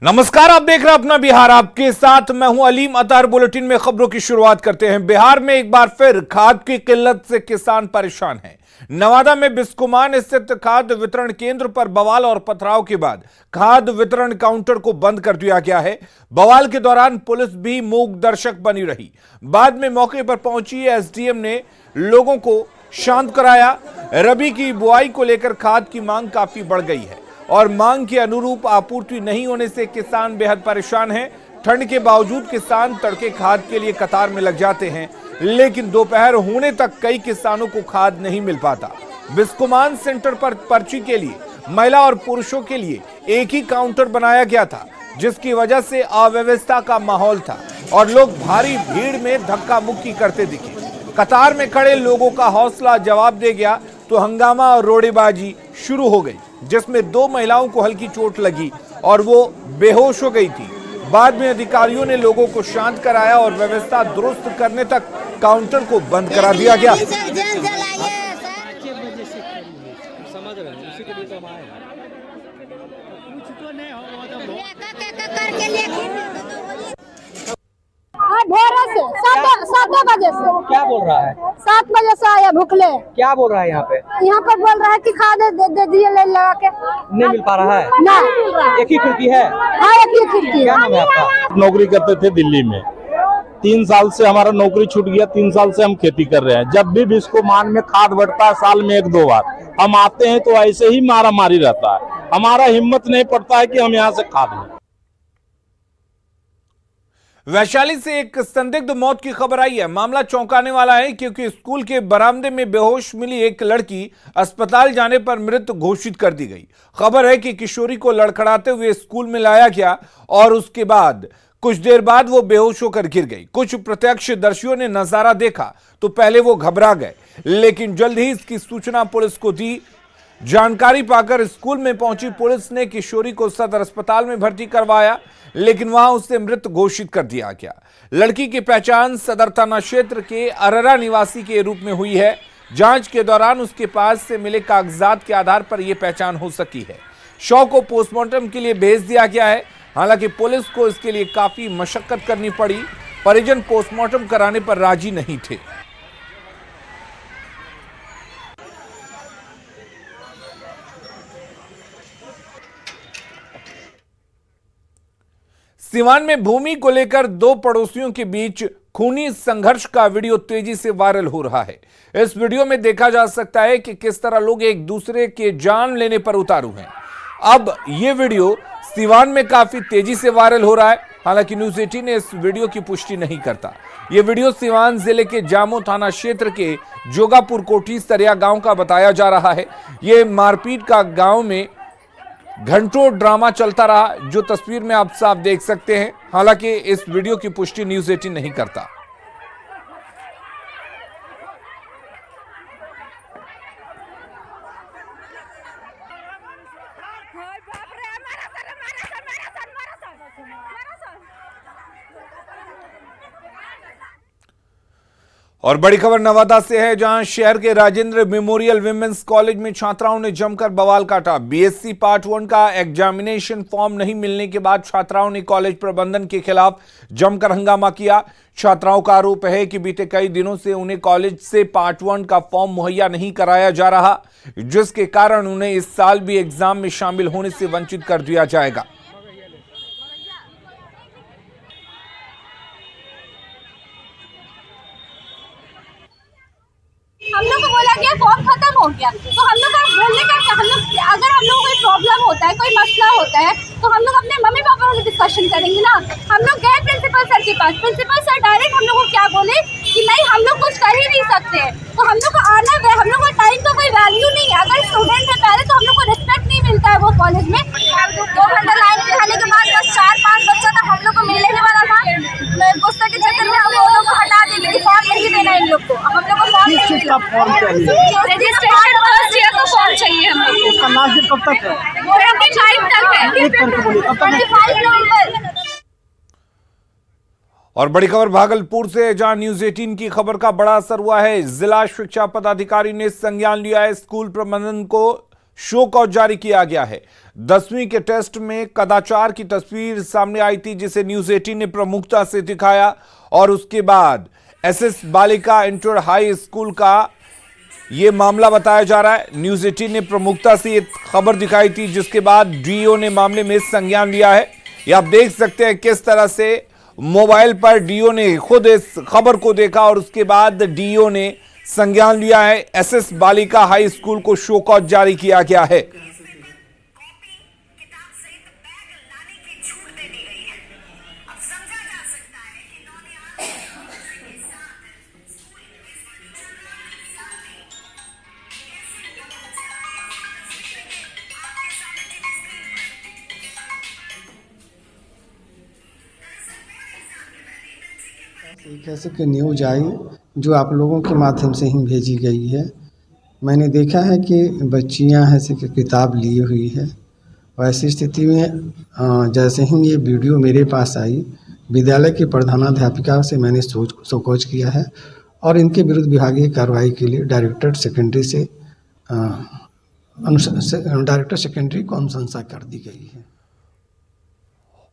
नमस्कार, आप देख रहे हैं अपना बिहार। आपके साथ मैं हूं अलीम अतार। बुलेटिन में खबरों की शुरुआत करते हैं। बिहार में एक बार फिर खाद की किल्लत से किसान परेशान हैं। नवादा में बिस्कोमान स्थित खाद वितरण केंद्र पर बवाल और पथराव के बाद खाद वितरण काउंटर को बंद कर दिया गया है। बवाल के दौरान पुलिस भी मूक दर्शक बनी रही। बाद में मौके पर पहुंची एसडीएम ने लोगों को शांत कराया। रबी की बुआई को लेकर खाद की मांग काफी बढ़ गई है और मांग के अनुरूप आपूर्ति नहीं होने से किसान बेहद परेशान हैं। ठंड के बावजूद किसान तड़के खाद के लिए कतार में लग जाते हैं, लेकिन दोपहर होने तक कई किसानों को खाद नहीं मिल पाता। बिस्कोमान सेंटर पर पर्ची के लिए महिला और पुरुषों के लिए एक ही काउंटर बनाया गया था, जिसकी वजह से अव्यवस्था का माहौल था और लोग भारी भीड़ में धक्का मुक्की करते दिखे। कतार में खड़े लोगों का हौसला जवाब दे गया तो हंगामा और रोड़ेबाजी शुरू हो गई, जिसमें 2 महिलाओं को हल्की चोट लगी और वो बेहोश हो गई थी। बाद में अधिकारियों ने लोगों को शांत कराया और व्यवस्था दुरुस्त करने तक काउंटर को बंद करा दिया गया। भोरे से 7 बजे से। क्या बोल रहा है? 7 बजे से आया भूखले। क्या बोल रहा है यहाँ पे? यहाँ पर बोल रहा है कि खाद दे दिए ले लगा के। नहीं मिल पा रहा है? नहीं। एक ही खिड़की है? हाँ, एक ही खिड़की। क्या नाम है आपका? नौकरी करते थे दिल्ली में। 3 साल से हमारा नौकरी छूट गया। 3 साल से हम खेती कर रहे हैं। जब भी बिस्कोमान में खाद बढ़ता है साल में 1-2 बार हम आते हैं तो ऐसे ही मारा मारी रहता है। हमारा हिम्मत नहीं पड़ता है कि हम यहाँ से खाद लें। वैशाली से एक संदिग्ध मौत की खबर आई है। मामला चौंकाने वाला है क्योंकि स्कूल के बरामदे में बेहोश मिली एक लड़की अस्पताल जाने पर मृत घोषित कर दी गई। खबर है कि किशोरी को लड़खड़ाते हुए स्कूल में लाया गया और उसके बाद कुछ देर बाद वो बेहोश होकर गिर गई। कुछ प्रत्यक्षदर्शियों ने नजारा देखा तो पहले वो घबरा गए, लेकिन जल्द ही इसकी सूचना पुलिस को दी। जानकारी पाकर स्कूल में पहुंची पुलिस ने किशोरी को सदर अस्पताल में भर्ती करवाया, लेकिन वहां उसे मृत घोषित कर दिया गया। लड़की की पहचान सदर थाना क्षेत्र के अररा निवासी के रूप में हुई है। जांच के दौरान उसके पास से मिले कागजात के आधार पर यह पहचान हो सकी है। शव को पोस्टमार्टम के लिए भेज दिया गया है। हालांकि पुलिस को इसके लिए काफी मशक्कत करनी पड़ी। परिजन पोस्टमार्टम कराने पर राजी नहीं थे। सिवान में भूमि को लेकर 2 पड़ोसियों के बीच खूनी संघर्ष का वीडियो तेजी से वायरल हो रहा है। इस वीडियो में देखा जा सकता है कि किस तरह लोग एक दूसरे के जान लेने पर उतारू हैं। अब यह वीडियो सिवान में काफी तेजी से वायरल हो रहा है। हालांकि न्यूज़ 18 ने इस वीडियो की पुष्टि नहीं करता। यह वीडियो सिवान जिले के जामो थाना क्षेत्र के जोगापुर कोठी सरिया गांव का बताया जा रहा है। यह मारपीट का गांव में घंटों ड्रामा चलता रहा, जो तस्वीर में आप साफ देख सकते हैं। हालांकि इस वीडियो की पुष्टि न्यूज़ 18 नहीं करता। और बड़ी खबर नवादा से है, जहां शहर के राजेंद्र मेमोरियल विमेंस कॉलेज में छात्राओं ने जमकर बवाल काटा। बीएससी पार्ट 1 का एग्जामिनेशन फॉर्म नहीं मिलने के बाद छात्राओं ने कॉलेज प्रबंधन के खिलाफ जमकर हंगामा किया। छात्राओं का आरोप है कि बीते कई दिनों से उन्हें कॉलेज से पार्ट 1 का फॉर्म मुहैया नहीं कराया जा रहा, जिसके कारण उन्हें इस साल भी एग्जाम में शामिल होने से वंचित कर दिया जाएगा। हम लोग को बोला गया फॉर्म खत्म हो गया, तो हम लोग का बोलने का क्या, हम लोग अगर हम लोग को कोई प्रॉब्लम होता है, कोई मसला होता है, तो हम लोग अपने मम्मी पापा से डिस्कशन करेंगे ना। हम लोग गए प्रिंसिपल सर के पास। प्रिंसिपल सर डायरेक्ट हम लोग को क्या बोले कि नहीं, हम लोग कुछ कर ही नहीं सकते। तो हम लोग को आना गए, हम लोग को टाइम का कोई वैल्यू नहीं है। अगर स्टूडेंट है पहले, तो हम लोग को रिस्पेक्ट नहीं मिलता है वो कॉलेज में। 2 घंटा लाइन में रहने के बाद बस 4-5 बच्चा था हम लोग को मिलने ही वाला था। पुस्तक के चक्कर में हम लोग को हटा दिए कि फॉर्म नहीं देना इन लोग को। हम लोग को फॉर्म रजिस्ट्रेशन फर्स्ट ईयर का फॉर्म चाहिए हमें। उसका लास्ट डेट कब तक है? 25 तक है। 25 नवंबर। और बड़ी खबर भागलपुर से, जहां न्यूज़ 18 की खबर का बड़ा असर हुआ है। जिला शिक्षा पदाधिकारी ने संज्ञान लिया है। स्कूल प्रबंधन को शो कॉज जारी किया गया है। 10वीं के टेस्ट में कदाचार की तस्वीर सामने आई थी, जिसे न्यूज 18 ने प्रमुखता से दिखाया और उसके बाद एसएस बालिका इंटर हाई स्कूल का यह मामला बताया जा रहा है। न्यूज 18 ने प्रमुखता से यह खबर दिखाई थी, जिसके बाद डीओ ने मामले में संज्ञान लिया है। ये आप देख सकते हैं किस तरह से मोबाइल पर डीओ ने खुद इस खबर को देखा और उसके बाद डीओ ने संज्ञान लिया है। एसएस बालिका हाई स्कूल को शो कॉज जारी किया गया है। एक ऐसे की न्यूज आई जो आप लोगों के माध्यम से ही भेजी गई है। मैंने देखा है कि बच्चियां ऐसे की किताब ली हुई है। वैसी स्थिति में जैसे ही ये वीडियो मेरे पास आई, विद्यालय की प्रधानाध्यापिका से मैंने शोकॉज किया है और इनके विरुद्ध विभागीय कार्रवाई के लिए डायरेक्टर सेकेंडरी को अनुशंसा कर दी गई है।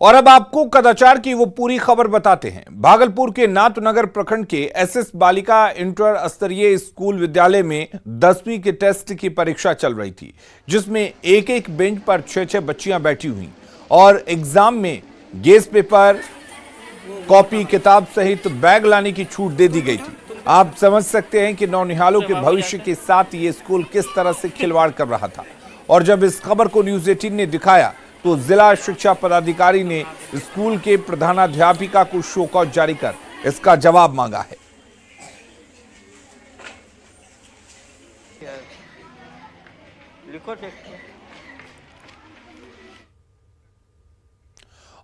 और अब आपको कदाचार की वो पूरी खबर बताते हैं। भागलपुर के नाथनगर प्रखंड के एसएस बालिका इंटर स्तरीय स्कूल विद्यालय में 10वीं के टेस्ट की परीक्षा चल रही थी, जिसमें एक एक बेंच पर 6-6 बच्चियां बैठी हुई और एग्जाम में गेस पेपर, कॉपी, किताब सहित बैग लाने की छूट दे दी गई थी। आप समझ सकते हैं कि नौनिहालों के भविष्य के साथ ये स्कूल किस तरह से खिलवाड़ कर रहा था। और जब इस खबर को न्यूज 18 ने दिखाया तो जिला शिक्षा पदाधिकारी ने स्कूल के प्रधानाध्यापिका को शो कॉज जारी कर इसका जवाब मांगा है।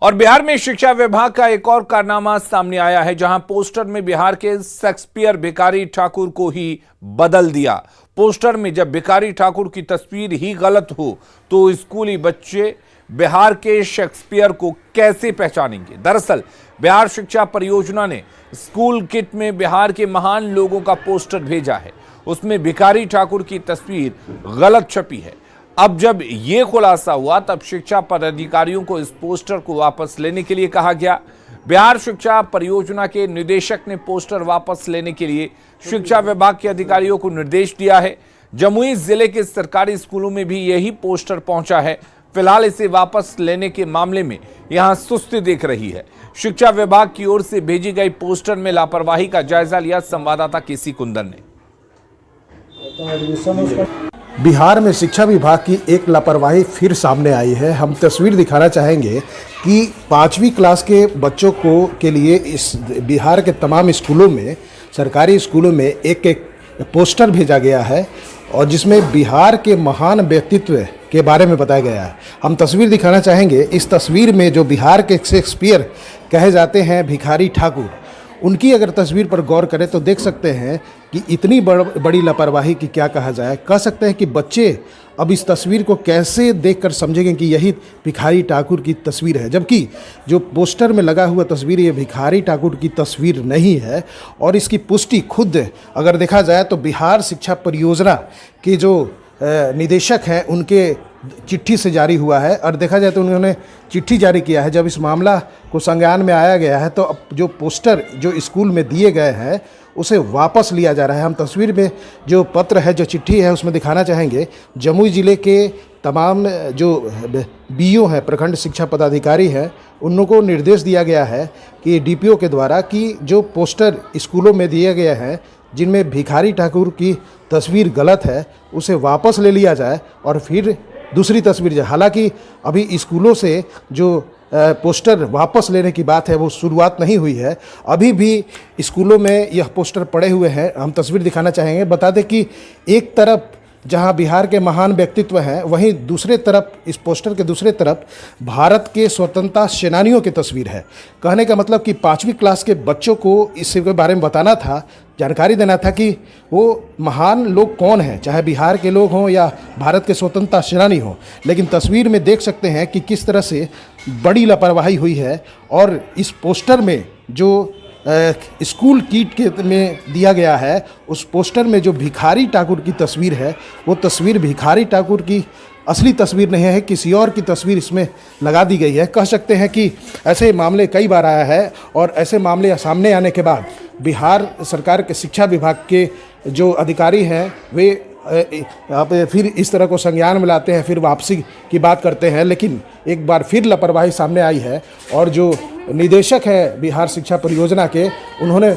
और बिहार में शिक्षा विभाग का एक और कारनामा सामने आया है, जहां पोस्टर में बिहार के शेक्सपियर भिखारी ठाकुर को ही बदल दिया। पोस्टर में जब भिखारी ठाकुर की तस्वीर ही गलत हो तो स्कूली बच्चे बिहार के शेक्सपियर को कैसे पहचानेंगे। दरअसल बिहार शिक्षा परियोजना ने स्कूल किट में बिहार के महान लोगों का पोस्टर भेजा है। उसमें भिखारी ठाकुर की तस्वीर गलत छपी है। अब जब यह खुलासा हुआ तब शिक्षा पदाधिकारियों को इस पोस्टर को वापस लेने के लिए कहा गया। बिहार शिक्षा परियोजना के निदेशक ने पोस्टर वापस लेने के लिए शिक्षा विभाग के अधिकारियों को निर्देश दिया है। जमुई जिले के सरकारी स्कूलों में भी यही पोस्टर पहुंचा है। फिलहाल इसे वापस लेने के मामले में यहां सुस्ती दिख रही है। शिक्षा विभाग की ओर से भेजी गई पोस्टर में लापरवाही का जायजा लिया संवाददाता केसी कुंदन ने। बिहार में शिक्षा विभाग की एक लापरवाही फिर सामने आई है। हम तस्वीर दिखाना चाहेंगे कि 5वीं क्लास के बच्चों को के लिए इस बिहार के तमाम स्कूलों में, सरकारी स्कूलों में एक एक पोस्टर भेजा गया है और जिसमें बिहार के महान व्यक्तित्व के बारे में बताया गया है। हम तस्वीर दिखाना चाहेंगे। इस तस्वीर में जो बिहार के शेक्सपियर कहे जाते हैं भिखारी ठाकुर, उनकी अगर तस्वीर पर गौर करें तो देख सकते हैं कि इतनी बड़ी लापरवाही की क्या कहा जाए। कह सकते हैं कि बच्चे अब इस तस्वीर को कैसे देखकर समझेंगे कि यही भिखारी ठाकुर की तस्वीर है, जबकि जो पोस्टर में लगा हुआ तस्वीर ये भिखारी ठाकुर की तस्वीर नहीं है। और इसकी पुष्टि खुद अगर देखा जाए तो बिहार शिक्षा परियोजना के जो निदेशक हैं उनके चिट्ठी से जारी हुआ है। और देखा जाए तो उन्होंने चिट्ठी जारी किया है। जब इस मामला को संज्ञान में आया गया है तो अब जो पोस्टर जो स्कूल में दिए गए हैं उसे वापस लिया जा रहा है। हम तस्वीर में जो पत्र है, जो चिट्ठी है, उसमें दिखाना चाहेंगे। जमुई ज़िले के तमाम जो बीओ हैं, प्रखंड शिक्षा पदाधिकारी हैं, उन लोगों को निर्देश दिया गया है कि डीपीओ के द्वारा कि जो पोस्टर स्कूलों में दिए गए हैं जिनमें भिखारी ठाकुर की तस्वीर गलत है उसे वापस ले लिया जाए और फिर दूसरी तस्वीर जाए। हालांकि अभी स्कूलों से जो पोस्टर वापस लेने की बात है वो शुरुआत नहीं हुई है। अभी भी स्कूलों में यह पोस्टर पड़े हुए हैं। हम तस्वीर दिखाना चाहेंगे। बता दें कि एक तरफ जहां बिहार के महान व्यक्तित्व हैं, वहीं दूसरे तरफ, इस पोस्टर के दूसरे तरफ भारत के स्वतंत्रता सेनानियों की तस्वीर है। कहने का मतलब कि 5वीं क्लास के बच्चों को इसके बारे में बताना था, जानकारी देना था कि वो महान लोग कौन हैं, चाहे बिहार के लोग हों या भारत के स्वतंत्रता सेनानी हों। लेकिन तस्वीर में देख सकते हैं कि किस तरह से बड़ी लापरवाही हुई है। और इस पोस्टर में जो स्कूल किट के में दिया गया है, उस पोस्टर में जो भिखारी ठाकुर की तस्वीर है, वो तस्वीर भिखारी ठाकुर की असली तस्वीर नहीं है, किसी और की तस्वीर इसमें लगा दी गई है। कह सकते हैं कि ऐसे मामले कई बार आया है और ऐसे मामले सामने आने के बाद बिहार सरकार के शिक्षा विभाग के जो अधिकारी हैं वे फिर इस तरह को संज्ञान में लाते हैं, फिर वापसी की बात करते हैं। लेकिन एक बार फिर लापरवाही सामने आई है और जो निदेशक है बिहार शिक्षा परियोजना के, उन्होंने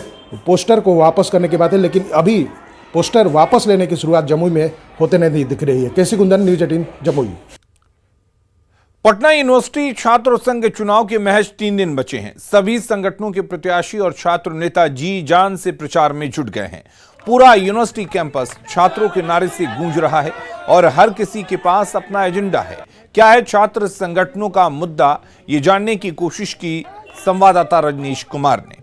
पोस्टर को वापस करने की बात है, लेकिन अभी पोस्टर वापस लेने की शुरुआत जमुई में होते नहीं दिख रही है। केसी कुंदन, न्यूज़ 18 जमुई। पटना यूनिवर्सिटी छात्र संघ के चुनाव के महज 3 दिन बचे हैं। सभी संगठनों के प्रत्याशी और छात्र नेता जी जान से प्रचार में जुट गए हैं। पूरा यूनिवर्सिटी कैंपस छात्रों के नारे से गूंज रहा है और हर किसी के पास अपना एजेंडा है। क्या है छात्र संगठनों का मुद्दा, ये जानने की कोशिश की संवाददाता रजनीश कुमार ने।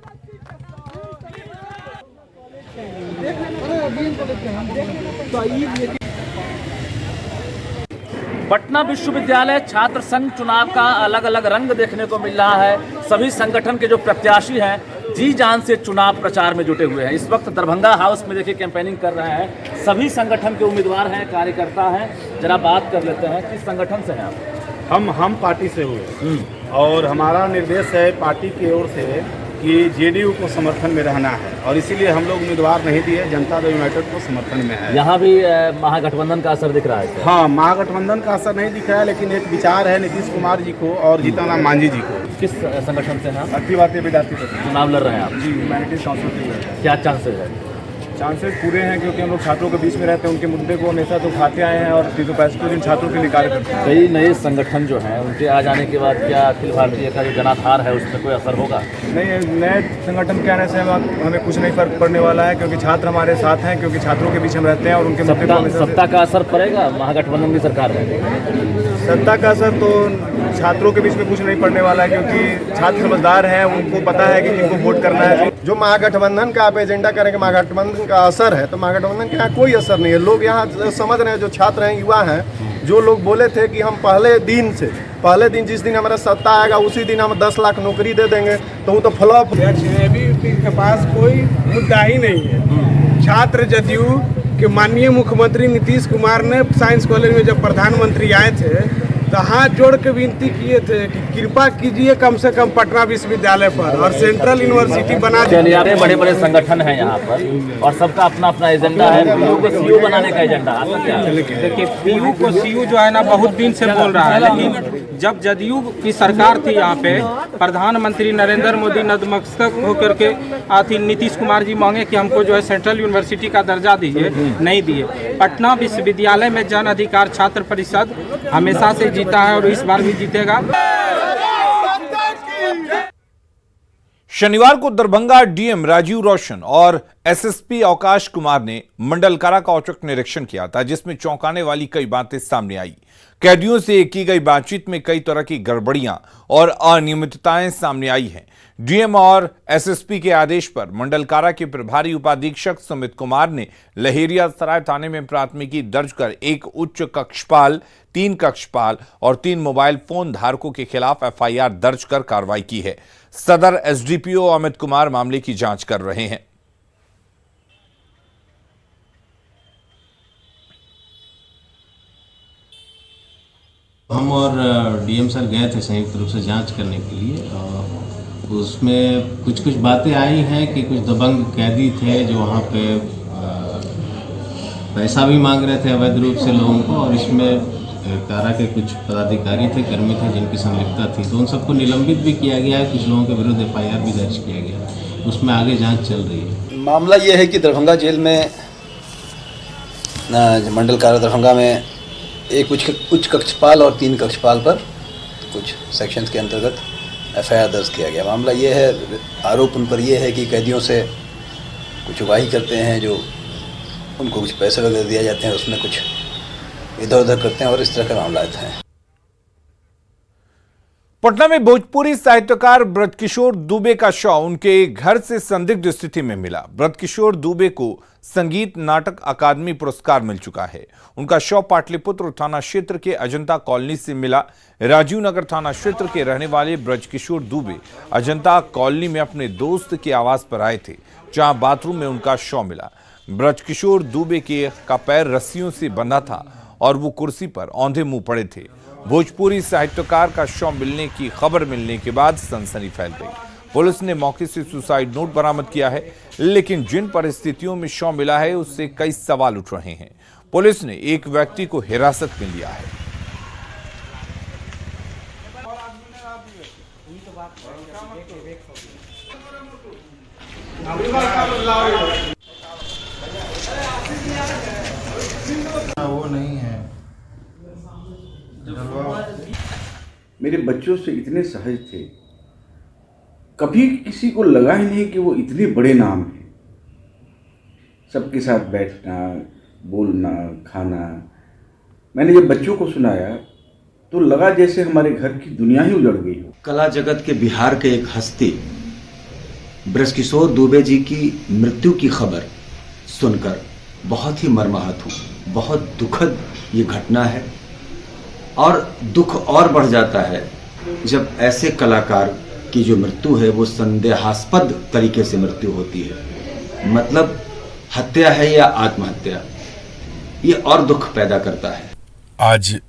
पटना विश्वविद्यालय छात्र संघ चुनाव का अलग अलग रंग देखने को मिल रहा है। सभी संगठन के जो प्रत्याशी हैं जी जान से चुनाव प्रचार में जुटे हुए हैं। इस वक्त दरभंगा हाउस में देखिए कैंपेनिंग कर रहे हैं। सभी संगठन के उम्मीदवार हैं, कार्यकर्ता हैं। जरा बात कर लेते हैं, किस संगठन से हैं आप? हम पार्टी से हुए और हमारा निर्देश है पार्टी की ओर से कि जेडीयू को समर्थन में रहना है और इसीलिए हम लोग उम्मीदवार नहीं दिए, जनता दल यूनाइटेड को समर्थन में है। यहाँ भी महागठबंधन का असर दिख रहा है? हाँ, महागठबंधन का असर नहीं दिख रहा है, लेकिन एक विचार है नीतीश कुमार जी को और जीतनराम मांझी जी को। किस संगठन से हैं? अखिल भारतीय विद्यार्थी परिषद चुनाव लड़ रहे हैं आप? जी, ह्यूमैनिटीज काउंसिल। क्या चांसेस है? चांसेस पूरे हैं, क्योंकि हम लोग छात्रों के बीच में रहते हैं, उनके मुद्दे को हमेशा तो उठाते आए हैं और 365 दिन छात्रों के लिए कार्य करते हैं। कई नए संगठन जो हैं उनके आ जाने के बाद क्या अखिल भारतीय का जो जनाधार है उसमें कोई असर होगा? नहीं, नए संगठन के आने से हमें कुछ नहीं फर्क पड़ने वाला है, क्योंकि छात्र हमारे साथ हैं, क्योंकि छात्रों के बीच हम रहते हैं और उनके मुद्दे को सत्ता का असर पड़ेगा? महागठबंधन की सरकार है, सत्ता का असर तो छात्रों के बीच में कुछ नहीं पड़ने वाला है, क्योंकि छात्र समझदार हैं, उनको पता है कि किनको वोट करना है। जो महागठबंधन का आप एजेंडा करेंगे, महागठबंधन का असर है, तो महागठबंधन के यहाँ कोई असर नहीं है। लोग यहाँ समझ रहे हैं, जो छात्र हैं, युवा हैं, जो लोग बोले थे कि हम पहले दिन जिस दिन हमारा सत्ता आएगा उसी दिन हम 10 लाख नौकरी दे देंगे, तो वो तो फ्लॉप। एबीवीपी के पास कोई मुद्दा ही नहीं है। छात्र जदयू के माननीय मुख्यमंत्री नीतीश कुमार ने साइंस कॉलेज में जब प्रधानमंत्री आए थे तो हाथ जोड़ के विनती किए थे कि कृपा कीजिए कम से कम पटना विश्वविद्यालय पर और सेंट्रल यूनिवर्सिटी बना दीजिए। बड़े बड़े संगठन हैं यहाँ पर और सबका अपना अपना एजेंडा है। पीयू को सीयू बनाने का एजेंडा आपका क्या है? देखिए, पीयू को सीयू जो है ना बहुत दिन से बोल रहा है, लेकिन जब जदयू की सरकार थी यहाँ पे, प्रधानमंत्री नरेंद्र मोदी नतमस्तक होकर के आती नीतीश कुमार जी मांगे कि हमको जो है सेंट्रल यूनिवर्सिटी का दर्जा दीजिए, नहीं दिए। पटना विश्वविद्यालय में जन अधिकार छात्र परिषद हमेशा से जीता है और इस बार भी जीतेगा। शनिवार को दरभंगा डीएम राजीव रोशन और एसएसपी अवकाश कुमार ने मंडल कारा का औचक निरीक्षण किया था, जिसमें चौंकाने वाली कई बातें सामने आई। कैदियों से की गई बातचीत में कई तरह की गड़बड़ियां और अनियमितताएं सामने आई हैं। डीएम और एसएसपी के आदेश पर मंडल कारा के प्रभारी उपाधीक्षक सुमित कुमार ने लहेरिया सराय थाने में प्राथमिकी दर्ज कर एक उच्च कक्षपाल, 3 कक्षपाल और 3 मोबाइल फोन धारकों के खिलाफ एफआईआर दर्ज कर कार्रवाई की है। सदर एसडीपीओ अमित कुमार मामले की जांच कर रहे हैं। हम और डीएम सर गए थे संयुक्त रूप से जांच करने के लिए। उसमें कुछ बातें आई हैं कि कुछ दबंग कैदी थे जो वहाँ पे पैसा भी मांग रहे थे अवैध रूप से लोगों को, और इसमें कारा के कुछ पदाधिकारी थे, कर्मी थे जिनकी संलिप्तता थी, तो उन सबको निलंबित भी किया गया है। कुछ लोगों के विरुद्ध एफआईआर भी दर्ज किया गया है, उसमें आगे जांच चल रही है। मामला ये है कि दरभंगा जेल में मंडल कारा दरभंगा में एक उच्च कक्षपाल और 3 कक्षपाल पर कुछ सेक्शंस के अंतर्गत एफआईआर दर्ज किया गया। मामला ये है, आरोप उन पर यह है कि कैदियों से कुछ उगाही करते हैं, जो उनको कुछ पैसे वगैरह दिया जाते हैं, उसमें कुछ इधर उधर करते हैं और इस तरह का मामला है। पटना में भोजपुरी साहित्यकार ब्रजकिशोर दुबे का शव उनके घर से संदिग्ध स्थिति में मिला। ब्रजकिशोर दुबे को संगीत नाटक अकादमी पुरस्कार मिल चुका है। उनका शव पाटलिपुत्र थाना क्षेत्र के अजंता कॉलोनी से मिला। राजीव नगर थाना क्षेत्र के रहने वाले ब्रजकिशोर दुबे अजंता कॉलोनी में अपने दोस्त के आवास पर आए थे, जहां बाथरूम में उनका शव मिला। ब्रजकिशोर दुबे का पैर रस्सियों से बंधा था और वो कुर्सी पर औंधे मुंह पड़े थे। भोजपुरी साहित्यकार का शव मिलने की खबर मिलने के बाद सनसनी फैल गई। पुलिस ने मौके से सुसाइड नोट बरामद किया है, लेकिन जिन परिस्थितियों में शव मिला है उससे कई सवाल उठ रहे हैं। पुलिस ने एक व्यक्ति को हिरासत में लिया है। वो नहीं है। मेरे बच्चों से इतने सहज थे, कभी किसी को लगा ही नहीं कि वो इतने बड़े नाम हैं। सबके साथ बैठना, बोलना, खाना। मैंने जब बच्चों को सुनाया तो लगा जैसे हमारे घर की दुनिया ही उजड़ गई हो। कला जगत के बिहार के एक हस्ती ब्रजकिशोर दुबे जी की मृत्यु की खबर सुनकर बहुत ही मर्माहत हूँ। बहुत दुखद ये घटना है और दुख और बढ़ जाता है जब ऐसे कलाकार की जो मृत्यु है वो संदेहास्पद तरीके से मृत्यु होती है। मतलब हत्या है या आत्महत्या, ये और दुख पैदा करता है। आज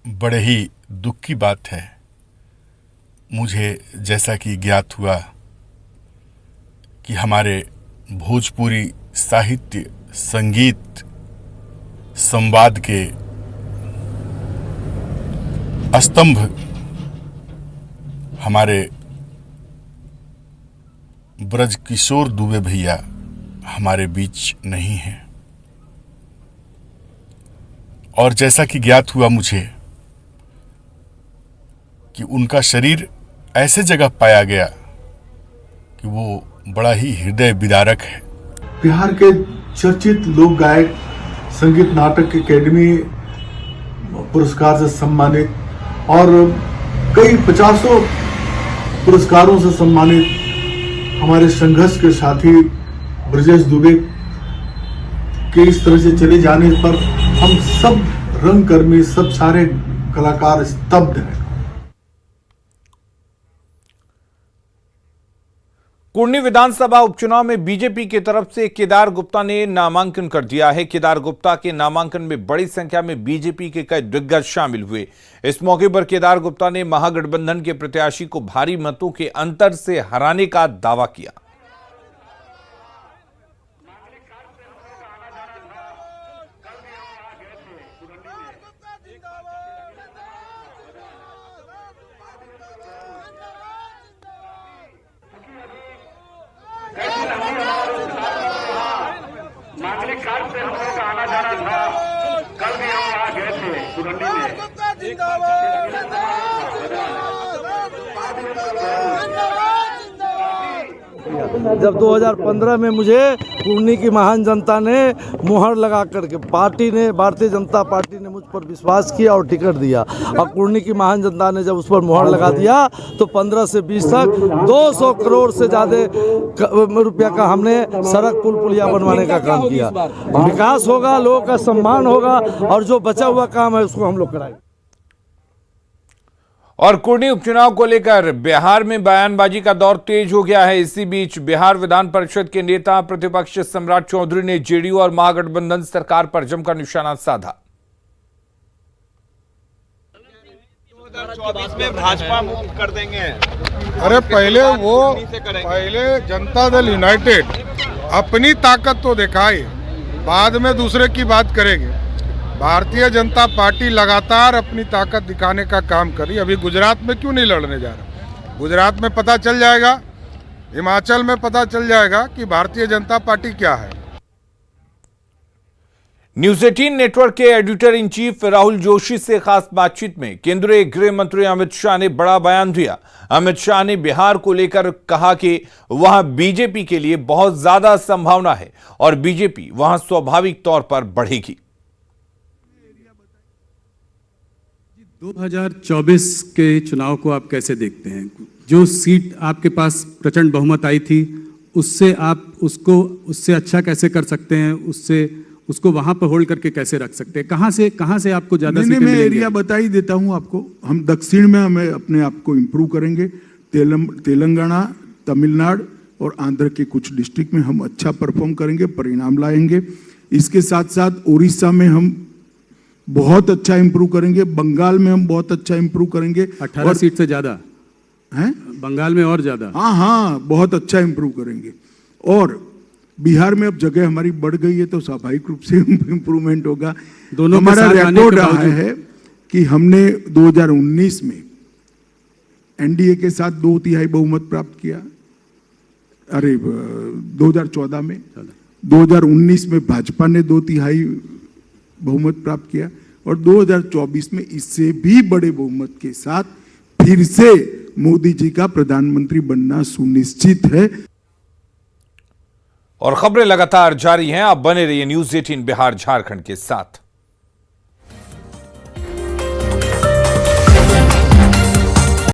बड़े ही दुख की बात है। मुझे जैसा कि ज्ञात हुआ कि हमारे भोजपुरी साहित्य, संगीत, संवाद के स्तंभ हमारे ब्रजकिशोर दुबे भैया हमारे बीच नहीं हैं। और जैसा कि ज्ञात हुआ मुझे कि उनका शरीर ऐसे जगह पाया गया कि वो बड़ा ही हृदय विदारक है। बिहार के चर्चित लोक गायक, संगीत नाटक अकेडमी पुरस्कार से सम्मानित और कई 50 पुरस्कारों से सम्मानित हमारे संघर्ष के साथी ब्रजेश दुबे के इस तरह से चले जाने पर हम सब रंगकर्मी, सब सारे कलाकार स्तब्ध हैं। कुर्नी विधानसभा उपचुनाव में बीजेपी की तरफ से केदार गुप्ता ने नामांकन कर दिया है। केदार गुप्ता के नामांकन में बड़ी संख्या में बीजेपी के कई दिग्गज शामिल हुए। इस मौके पर केदार गुप्ता ने महागठबंधन के प्रत्याशी को भारी मतों के अंतर से हराने का दावा किया। नागरिक कार्ड से हम लोग का आना जाना था, कल भी हम वहाँ गए थे सुरंडी में। जब 2015 में मुझे कुर्नी की महान जनता ने मुहर लगा करके पार्टी ने, भारतीय जनता पार्टी ने मुझ पर विश्वास किया और टिकट दिया, और कुर्नी की महान जनता ने जब उस पर मुहर लगा दिया तो 15 से 20 तक 200 करोड़ से ज़्यादा रुपया का हमने सड़क, पुल, पुलिया बनवाने का काम किया। विकास होगा, लोगों का सम्मान होगा और जो बचा हुआ काम है उसको हम लोग कराएंगे। और कुर्नी उपचुनाव को लेकर बिहार में बयानबाजी का दौर तेज हो गया है। इसी बीच बिहार विधान परिषद के नेता प्रतिपक्ष सम्राट चौधरी ने जेडीयू और महागठबंधन सरकार पर जमकर निशाना साधा। 2024 में भाजपा मुक्त कर देंगे। अरे पहले जनता दल यूनाइटेड अपनी ताकत तो दिखाए, बाद में दूसरे की बात करेंगे। भारतीय जनता पार्टी लगातार अपनी ताकत दिखाने का काम कर रही है। अभी गुजरात में क्यों नहीं लड़ने जा रहा? गुजरात में पता चल जाएगा, हिमाचल में पता चल जाएगा कि भारतीय जनता पार्टी क्या है। न्यूज 18 नेटवर्क के editor in chief Rahul Joshi से खास बातचीत में केंद्रीय गृह मंत्री अमित शाह ने बड़ा बयान दिया। अमित शाह ने बिहार को लेकर कहा कि वहां बीजेपी के लिए बहुत ज्यादा संभावना है और बीजेपी वहां स्वाभाविक तौर पर बढ़ेगी। 2024 के चुनाव को आप कैसे देखते हैं? जो सीट आपके पास प्रचंड बहुमत आई थी, उससे आप उससे अच्छा कैसे कर सकते हैं? उसको वहां पर होल्ड करके कैसे रख सकते हैं? कहां से आपको ज्यादा सीटें मैं मिलेंगी? एरिया बता ही देता हूं आपको। हम दक्षिण में हमें अपने आप को इम्प्रूव करेंगे। तेलंगाना, तमिलनाडु और आंध्र के कुछ डिस्ट्रिक्ट में हम अच्छा परफॉर्म करेंगे, परिणाम लाएंगे। इसके साथ साथ उड़ीसा में हम बहुत अच्छा इम्प्रूव करेंगे। बंगाल में हम बहुत अच्छा इम्प्रूव करेंगे। 18 सीट से ज्यादा हैं बंगाल में और ज्यादा? हाँ, बहुत अच्छा इम्प्रूव करेंगे। और बिहार में अब जगह हमारी बढ़ गई है तो स्वाभाविक रूप से इम्प्रूवमेंट होगा। दोनों हमारा रिकॉर्ड रहा है कि हमने 2019 में एनडीए के साथ 2/3 बहुमत प्राप्त किया। 2014 में 2019 में भाजपा ने 2/3 बहुमत प्राप्त किया और 2024 में इससे भी बड़े बहुमत के साथ फिर से मोदी जी का प्रधानमंत्री बनना सुनिश्चित है। और खबरें लगातार जारी हैं। आप बने रहिए न्यूज़ 18 बिहार झारखंड के साथ।